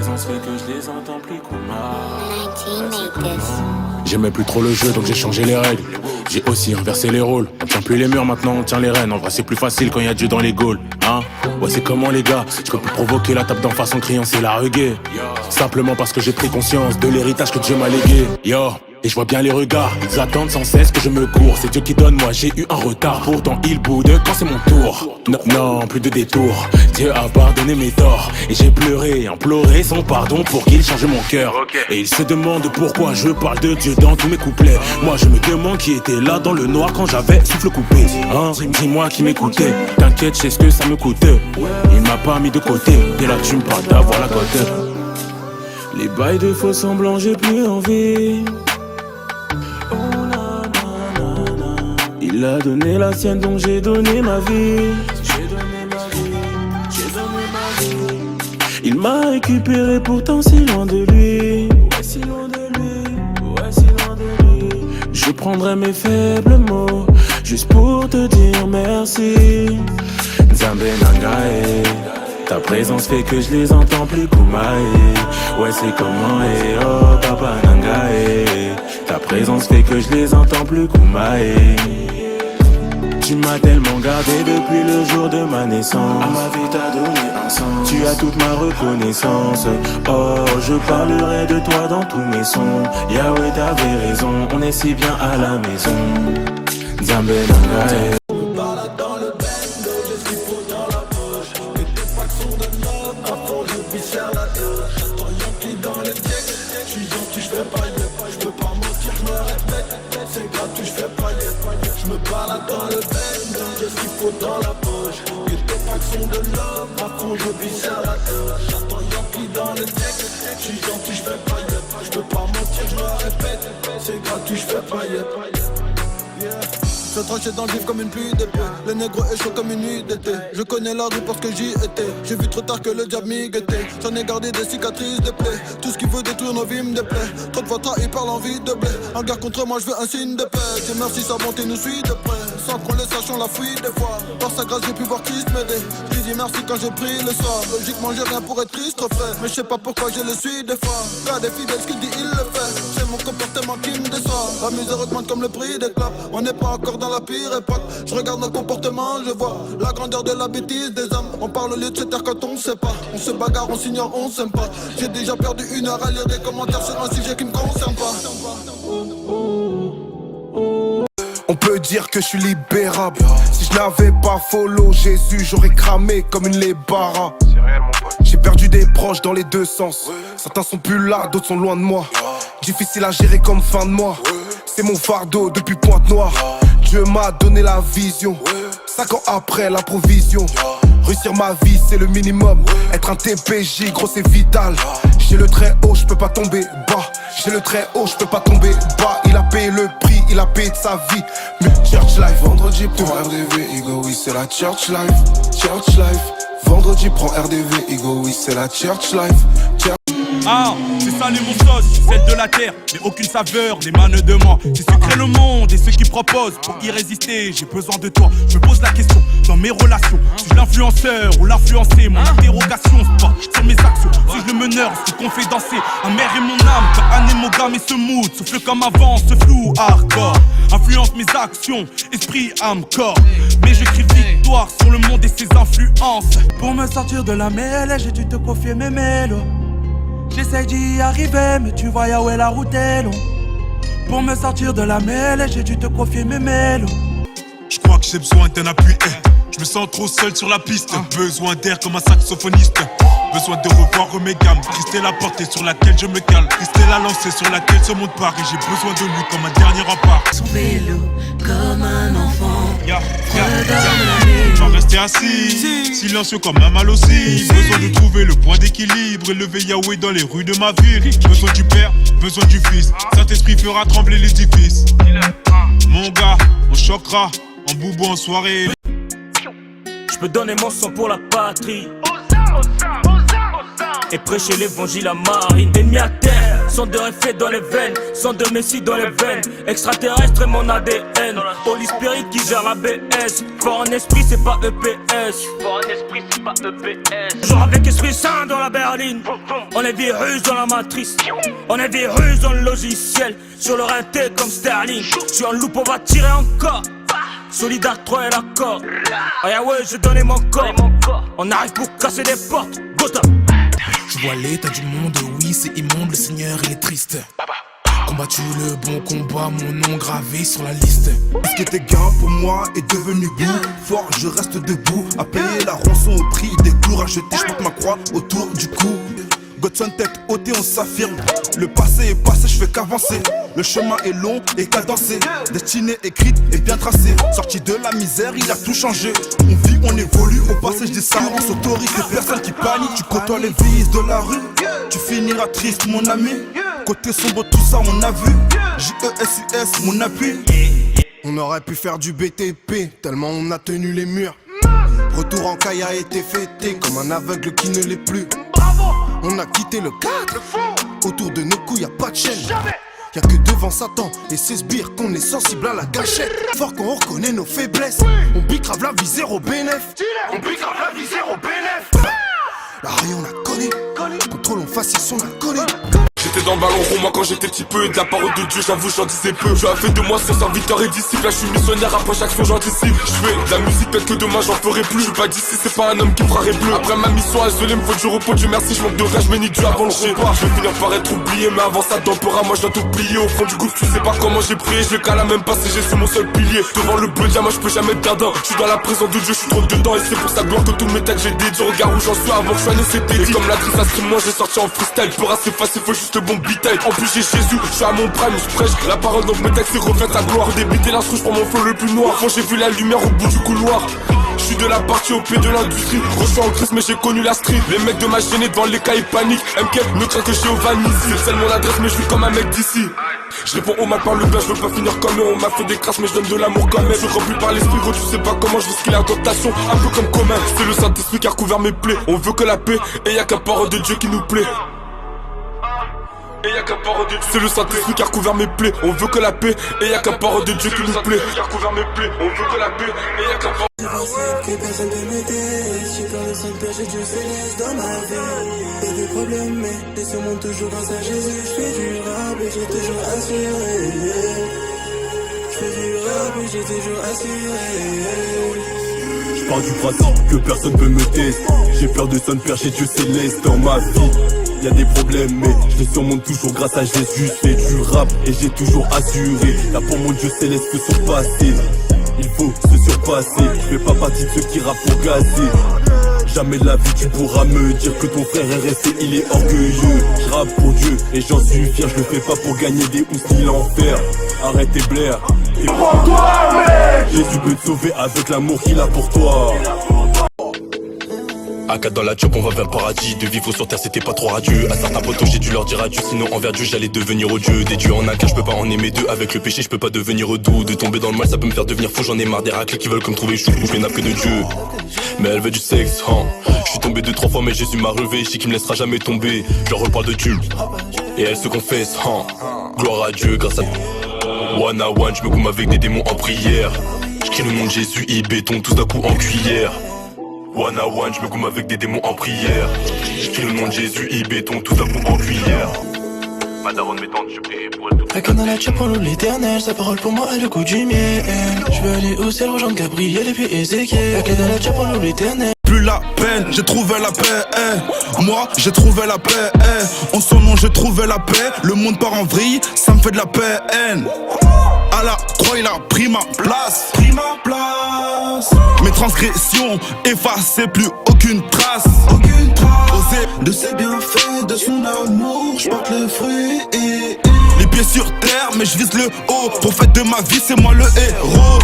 présence fait que je les entends plus J'aimais plus trop le jeu donc j'ai changé les règles. J'ai aussi inversé les rôles. On tient plus les murs maintenant, on tient les rênes. En vrai c'est plus facile quand y'a Dieu dans les Gaules. Hein? Ouais c'est comment les gars. Je peux plus provoquer la tape d'en face en criant c'est la reggae. Simplement parce que j'ai pris conscience de l'héritage que Dieu m'a légué. Yo. Et je vois bien les regards, ils attendent sans cesse que je me cours. C'est Dieu qui donne, moi j'ai eu un retard. Pourtant il boude quand c'est mon tour. Non, plus de détours. Dieu a pardonné mes torts. Et j'ai pleuré, imploré son pardon pour qu'il change mon cœur. Et il se demande pourquoi je parle de Dieu dans tous mes couplets. Moi je me demande qui était là dans le noir quand j'avais souffle coupé. Hein, dis-moi qui m'écoutait. T'inquiète, je sais ce que ça me coûte. Il m'a pas mis de côté. Dès là tu me parles d'avoir la cote. Les bails de faux semblants j'ai plus envie. Il a donné la sienne donc j'ai donné ma vie. Il m'a récupéré pourtant si loin de lui. Je prendrai mes faibles mots juste pour te dire merci. Nzambe Nangae, ta présence fait que je les entends plus Kumae. Ouais c'est comment oh Papa Nangae. Ta présence fait que je les entends plus Kumae. Tu m'as tellement gardé depuis le jour de ma naissance. À ma vie t'as donné un sens. Tu as toute ma reconnaissance. Oh, je parlerai de toi dans tous mes sons. Yahweh t'avais raison, on est si bien à la maison. Nzambe Nangae. Dans la poche, et tes fractions de l'homme, à fond je vis à la touche. J'attends Yankee dans le deck, je suis gentil, je fais paillettes. Je peux pas mentir, je me répète, c'est gratuit, je fais paillettes. Je tranchais dans le vif comme une pluie d'épée. Le négro est chaud comme une nuit d'été. Je connais la rue parce que j'y étais. J'ai vu trop tard que le diable m'y guettait. J'en ai gardé des cicatrices, des plaies. Tout ce qui veut détruire nos vies me déplaît. Trop de fois trahi par l'envie de blé. En guerre contre moi, je veux un signe de paix. Dieu merci, sa bonté nous suit de près. Sans qu'on le sache, on la fuit des fois. Par sa grâce, j'ai pu voir Christ m'aider. Je lui dis merci quand j'ai pris le soir. Logiquement, j'ai rien pour être triste, frère. Mais je sais pas pourquoi je le suis des fois. Gars des fidèles, ce qu'il dit, il le fait. C'est mon comportement qui me déçoit. La misère augmente comme le prix des clopes. On n'est pas encore dans la pire époque. Je regarde nos comportements, je vois la grandeur de la bêtise des hommes. On parle au lieu de se taire quand on sait pas. On se bagarre, on s'ignore, on s'aime pas. J'ai déjà perdu 1 heure à lire des commentaires sur un sujet qui me concerne pas. On peut dire que je suis libérable. Si je n'avais pas follow Jésus, j'aurais cramé comme une lébara. J'ai perdu des proches dans les deux sens. Certains sont plus là, d'autres sont loin de moi. Difficile à gérer comme fin de mois. C'est mon fardeau depuis Pointe-Noire. Dieu m'a donné la vision. 5 ans après la provision. Réussir ma vie c'est le minimum. Être un TPJ gros c'est vital. J'ai le très haut, je peux pas tomber bas. J'ai le très haut, je peux pas tomber bas. Il a payé le prix, il a payé de sa vie. Mais church life, vendredi prends RDV, Igo, oui c'est la church life. Church life, vendredi prends RDV, Igo, oui c'est la church life. Ah, c'est salé mon sauce, celle de la terre, mais aucune saveur n'émane de moi. C'est sucré le monde et ceux qui proposent. Pour y résister, j'ai besoin de toi. Je me pose la question, dans mes relations, suis-je l'influenceur ou l'influencé? Mon interrogation se porte sur mes actions. Suis-je le meneur, ce qu'on fait danser? Amer est mon âme, car anémogramme et ce mood souffle comme avant, ce flou hardcore. Influence mes actions, esprit, âme, corps. Mais je crie victoire sur le monde et ses influences. Pour me sortir de la mêlée, j'ai dû te confier mes mélos. J'essaie d'y arriver, mais tu vois Yahweh la route est longue. Pour me sortir de la mêlée, j'ai dû te confier mes mélos. Je crois que j'ai besoin d'un appui. Je me sens trop seul sur la piste. Besoin d'air comme un saxophoniste. Besoin de revoir mes gammes. Christ est la portée sur laquelle je me cale. Christ est la lancée sur laquelle ce monde part. Et j'ai besoin de lui comme un dernier rempart. Son vélo comme un enfant. Pas rester assis, silencieux comme un mal aussi. Besoin de trouver le point d'équilibre. Élever Yahweh dans les rues de ma ville. Besoin du Père, besoin du Fils. Saint-Esprit fera trembler l'édifice. Mon gars, on choquera en boubou en soirée. Je peux donner mon sang pour la patrie et prêcher l'évangile à marine. Ennemi à terre, Sang de réfé dans les veines, sang de Messi dans les veines. Extraterrestre est mon ADN. Holy Spirit qui gère la BS. Fort en esprit c'est pas EPS. Fort en esprit c'est pas EPS. Toujours avec Esprit Saint dans la berline. On est virus dans la matrice. On est virus dans le logiciel. Sur le rinté comme Sterling. J'suis en loupe, on va tirer encore. Solidar 3 et la corde. Ah yeah ouais, j'ai donné mon corps. On arrive pour casser des portes. Gotham. Je vois l'état du monde, oui c'est immonde, le Seigneur il est triste. Combattu le bon combat, mon nom gravé sur la liste. Ce qui était gain pour moi est devenu goût. Fort, je reste debout, à payer la rançon au prix des clous rachetés. Je porte ma croix autour du cou. Godson tête ôtée, on s'affirme. Le passé est passé, je fais qu'avancer. Le chemin est long et cadencé. Destinée écrite et bien tracée. Sorti de la misère, il a tout changé. On vit, on évolue, au passage des silences autorise des personnes qui paniquent. Tu côtoies les vices de la rue, tu finiras triste mon ami. Côté sombre, tout ça on a vu. J-E-S-U-S, mon appui. On aurait pu faire du BTP, tellement on a tenu les murs. Retour en caille a été fêté, comme un aveugle qui ne l'est plus. On a quitté le cadre. Autour de nos couilles y'a pas de chaîne. Y'a que devant Satan et ses sbires qu'on est sensible à la gâchette. Fort qu'on reconnaît nos faiblesses. On bicrave la vie zéro bénéf. On bicrave la vie zéro bénéf. La rue on la connaît. Contrôle on faciès on la connaît. J'étais dans le ballon rond, moi quand j'étais petit peu. Et de la parole de Dieu, j'avoue, j'en disais peu. Je fait de moi son serviteur et disciple. Là, je suis missionnaire, après chaque son, j'anticipe. Je fais de la musique, peut-être que demain, j'en ferai plus. Je suis pas d'ici, c'est pas un homme qui fera bleu. Après ma mission, isolée, me faut du repos. Dieu merci, je manque de rage, mais ni Dieu avant le repas. Je vais finir par être oublié, mais avant ça, tempora, moi, je dois tout plier. Au fond du gouffre, tu sais pas comment j'ai prié. Je le cala même pas si j'ai sur mon seul pilier. Devant le bleu diamant, je peux jamais être perdant. Je suis dans la présence de Dieu, je suis trop dedans. Et c'est pour sa gloire que tous mes textes j'ai dédié. Regarde où j'en suis avant que je sois né, c'était dit. Et comme la griffe à stream, moi, j'ai sorti en freestyle. Peur assez facile, faut juste le bon beat. En plus j'ai Jésus, je suis à mon prime, je prêche la parole donc mes textes reflètent sa gloire. Débiter l'instru, je prends mon flow le plus noir. Quand j'ai vu la lumière au bout du couloir. Je suis de la partie au pied de l'industrie. Reçu en crise mais j'ai connu la street. Les mecs de ma gênée devant les cas ils paniquent. MK ne craint que Giovanni. C'est le seul mon adresse mais je suis comme un mec d'ici. Je réponds au mal par le bien, je veux pas finir comme eux. On m'a fait des crasses mais je donne de l'amour quand même. Je remplis par l'esprit gros, tu sais pas comment je vis la tentation. Un peu comme commun, c'est le Saint-Esprit qui a recouvert mes plaies. On veut que la paix et y'a qu'un parole de Dieu qui nous plaît. Et y'a qu'un parole de Dieu, c'est le Saint-Esprit qui a recouvert mes plaies. On veut que la paix, et y'a qu'un parole de Dieu qui nous plaît. Qui a recouvert mes plaies, on veut que la paix, et y'a qu'un parole. C'est possible que personne ne m'aide. J'ai peur de Saint-Père, j'ai Dieu céleste dans ma vie. Y'a des problèmes, mais je surmonte toujours grâce à Jésus. J'fais du rap et j'ai toujours assuré. J'fais du rap et j'ai toujours assuré. J'pars du principe que personne peut me tester. J'ai peur de Saint-Père, j'ai Dieu céleste dans ma vie. Y'a des problèmes mais je les surmonte toujours grâce à Jésus. J'fais du rap et j'ai toujours assuré. Là pour mon Dieu céleste que surpasser. Il faut se surpasser. Je fais pas partie de ceux qui rappent pour gazer. Jamais de la vie tu pourras me dire que ton frère est resté, il est orgueilleux. Je rappe pour Dieu et j'en suis fier. Je le fais pas pour gagner des housses ni l'enfer. Arrête tes blaires. Jésus peut te sauver avec l'amour qu'il a pour toi. A4 dans la job, on va vers le paradis. De vivre sur terre, c'était pas trop radieux. À certains potos, j'ai dû leur dire adieu. Sinon, envers Dieu, j'allais devenir odieux. Des dieux en un cas, je peux pas en aimer deux. Avec le péché, je peux pas devenir doux. De tomber dans le mal, ça peut me faire devenir fou. J'en ai marre des raclés qui veulent comme trouver chou. Je n'ai que de Dieu. Mais elle veut du sexe, hein. Je suis tombé 2-3 fois, mais Jésus m'a relevé. Je sais qu'il me laissera jamais tomber. Je leur reparle de Dieu. Et elle se confesse, hein. Gloire à Dieu, grâce à one à one, je me goume avec des démons en prière. Je crie le nom de Jésus, il béton, tous d'un coup en cuillère. One à one, je me goume avec des démons en prière. Je crie le nom de Jésus, il béton, tout d'un coup en cuillère. Ma daronne m'étend, je prie pour elle tout. Regarde dans la tchap, on loue l'éternel. Sa parole pour moi est le goût du miel. Je veux aller au ciel, rejoindre Gabriel et puis Ézéchiel. Regarde dans la tchap, on loue l'éternel. Plus la peine, j'ai trouvé la paix, Moi, j'ai trouvé la paix, En son nom, j'ai trouvé la paix. Le monde part en vrille, ça me fait de la peine. À la croix, il a pris ma place. Mes transgressions effacées, plus aucune trace. Oser De ses bienfaits, de son amour, j'porte le fruit les pieds sur terre, mais je vise le haut. Prophète de ma vie, c'est moi le héros.